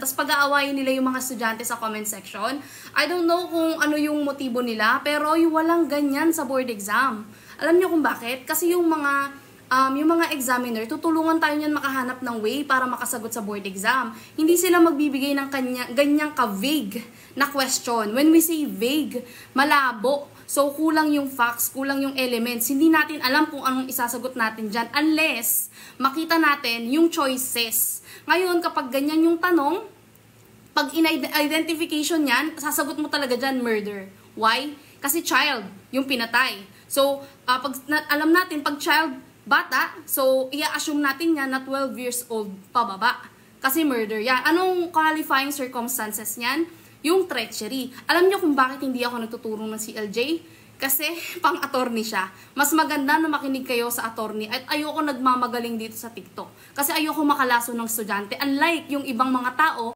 tapos pag-aawayin nila yung mga estudyante sa comment section. I don't know kung ano yung motibo nila, pero yung walang ganyan sa board exam. Alam niyo kung bakit? Kasi yung mga examiner, tutulungan tayo niyan makahanap ng way para makasagot sa board exam. Hindi sila magbibigay ng ganyang ka-vague na question. When we say vague, malabo. So, kulang yung facts, kulang yung elements. Hindi natin alam kung anong isasagot natin dyan unless makita natin yung choices. Ngayon, kapag ganyan yung tanong, pag in-identification yan, sasagot mo talaga dyan, murder. Why? Kasi child, yung pinatay. So, alam natin, pag child, bata, so i-assume natin yan na 12 years old pababa. Kasi murder yan. Anong qualifying circumstances niyan? Yung treachery. Alam niyo kung bakit hindi ako nagtuturo ng CLJ? Kasi pang-attorney siya. Mas maganda na makinig kayo sa attorney at ayoko nagmamagaling dito sa TikTok. Kasi ayoko makalaso ng estudyante. Unlike yung ibang mga tao